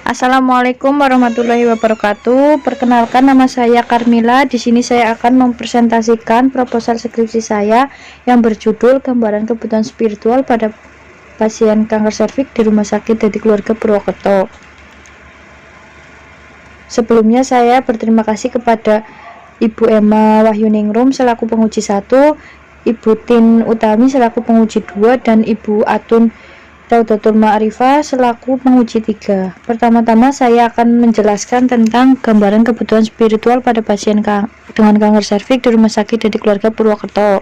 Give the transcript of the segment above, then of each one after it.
Assalamualaikum warahmatullahi wabarakatuh. Perkenalkan, nama saya Karmila. Di sini saya akan mempresentasikan proposal skripsi saya yang berjudul Gambaran Kebutuhan Spiritual pada Pasien Kanker Serviks di Rumah Sakit Dadi Keluarga Purwokerto. Sebelumnya saya berterima kasih kepada Ibu Emma Wahyuningrum selaku penguji 1, Ibu Tin Utami selaku penguji 2, dan Ibu Atun Raudatul Ma'rifah selaku penguji 3. Pertama-tama saya akan menjelaskan tentang gambaran kebutuhan spiritual pada pasien dengan kanker serviks di Rumah Sakit Dadi Keluarga Purwokerto.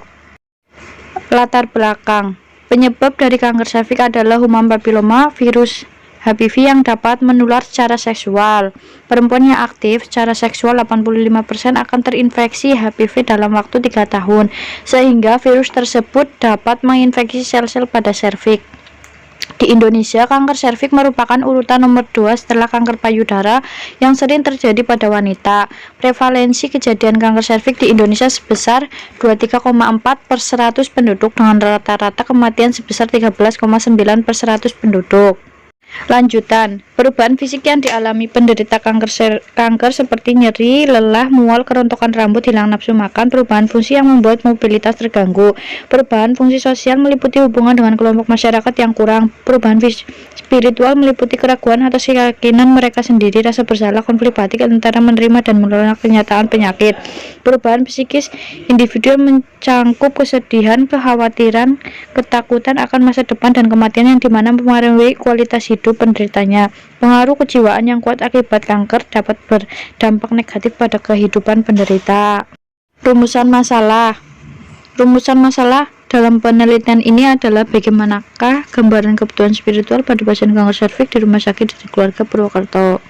Latar belakang. Penyebab dari kanker serviks adalah human papiloma virus HPV yang dapat menular secara seksual. Perempuan yang aktif secara seksual 85% akan terinfeksi HPV dalam waktu 3 tahun, sehingga virus tersebut dapat menginfeksi sel-sel pada serviks. Di Indonesia, kanker serviks merupakan urutan nomor 2 setelah kanker payudara yang sering terjadi pada wanita. Prevalensi kejadian kanker serviks di Indonesia sebesar 23,4 per 100 penduduk dengan rata-rata kematian sebesar 13,9 per 100 penduduk. Lanjutan, perubahan fisik yang dialami penderita kanker seperti nyeri, lelah, mual, kerontokan rambut, hilang nafsu makan, perubahan fungsi yang membuat mobilitas terganggu, perubahan fungsi sosial meliputi hubungan dengan kelompok masyarakat yang kurang, perubahan spiritual meliputi keraguan atas keyakinan mereka sendiri, rasa bersalah, konflik batin antara menerima dan menolak kenyataan penyakit, perubahan psikis individu mencangkup kesedihan, kekhawatiran, ketakutan akan masa depan, dan kematian yang dimana mempengaruhi kualitas hidup penderitanya. Pengaruh kejiwaan yang kuat akibat kanker dapat berdampak negatif pada kehidupan penderita. Rumusan masalah dalam penelitian ini adalah bagaimanakah gambaran kebutuhan spiritual pada pasien kanker serviks di Rumah Sakit Dadi Keluarga Purwokerto.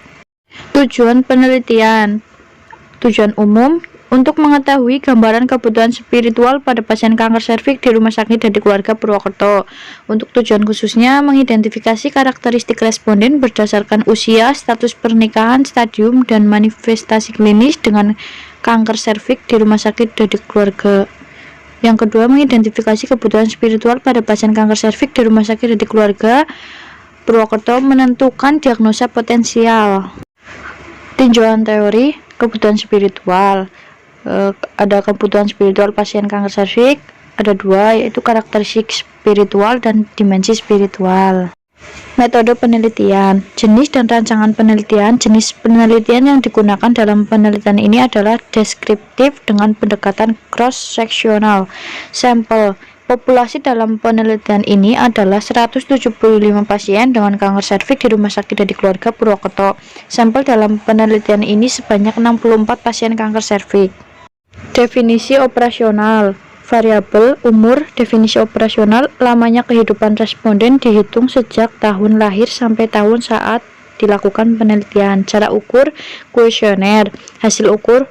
Tujuan penelitian. Tujuan umum untuk mengetahui gambaran kebutuhan spiritual pada pasien kanker serviks di Rumah Sakit Dadi Keluarga Purwokerto. Untuk tujuan khususnya, mengidentifikasi karakteristik responden berdasarkan usia, status pernikahan, stadium, dan manifestasi klinis dengan kanker serviks di Rumah Sakit Dadi Keluarga. Yang kedua, mengidentifikasi kebutuhan spiritual pada pasien kanker serviks di Rumah Sakit Dadi Keluarga Purwokerto, menentukan diagnosa potensial. Tinjauan teori kebutuhan spiritual. Ada kebutuhan spiritual pasien kanker serviks, ada 2, yaitu karakteristik spiritual dan dimensi spiritual. Metode penelitian, jenis dan rancangan penelitian. Jenis penelitian yang digunakan dalam penelitian ini adalah deskriptif dengan pendekatan cross-seksional. Sampel populasi dalam penelitian ini adalah 175 pasien dengan kanker serviks di Rumah Sakit Dadi Keluarga Purwokerto. Sampel dalam penelitian ini sebanyak 64 pasien kanker serviks. Definisi operasional. Variabel umur. Definisi operasional, lamanya kehidupan responden dihitung sejak tahun lahir sampai tahun saat dilakukan penelitian. Cara ukur kuesioner. Hasil ukur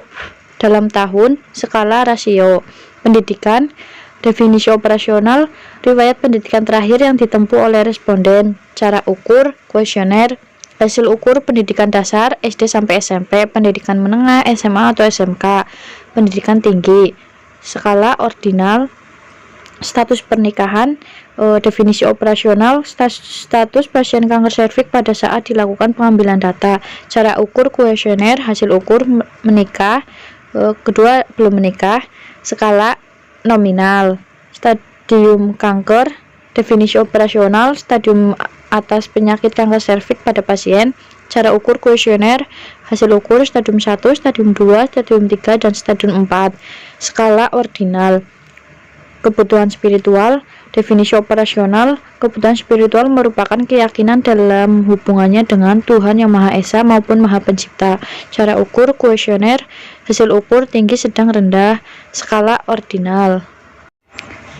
dalam tahun. Skala rasio. Pendidikan. Definisi operasional, riwayat pendidikan terakhir yang ditempuh oleh responden. Cara ukur kuesioner. Hasil ukur pendidikan dasar SD sampai SMP, pendidikan menengah SMA atau SMK, pendidikan tinggi. Skala ordinal. Status pernikahan. Definisi operasional, status pasien kanker serviks pada saat dilakukan pengambilan data. Cara ukur kuesioner. Hasil ukur menikah, kedua belum menikah. Skala nominal. Stadium kanker. Definisi operasional, stadium atas penyakit kanker serviks pada pasien. Cara ukur kuesioner. Hasil ukur stadium 1, stadium 2, stadium 3, dan stadium 4. Skala ordinal. Kebutuhan spiritual. Definisi operasional, kebutuhan spiritual merupakan keyakinan dalam hubungannya dengan Tuhan Yang Maha Esa maupun Maha Pencipta. Cara ukur kuesioner. Hasil ukur tinggi, sedang, rendah. Skala ordinal.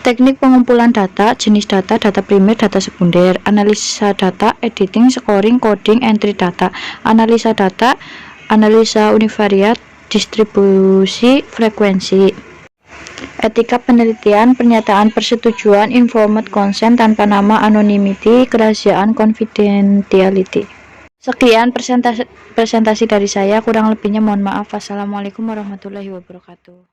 Teknik pengumpulan data, jenis data, data primer, data sekunder, analisa data, editing, scoring, coding, entry data, analisa data, analisa univariat, distribusi, frekuensi. Etika penelitian, pernyataan persetujuan, informed consent tanpa nama, anonymity, kerahasiaan, confidentiality. Sekian presentasi dari saya, kurang lebihnya mohon maaf. Wassalamualaikum warahmatullahi wabarakatuh.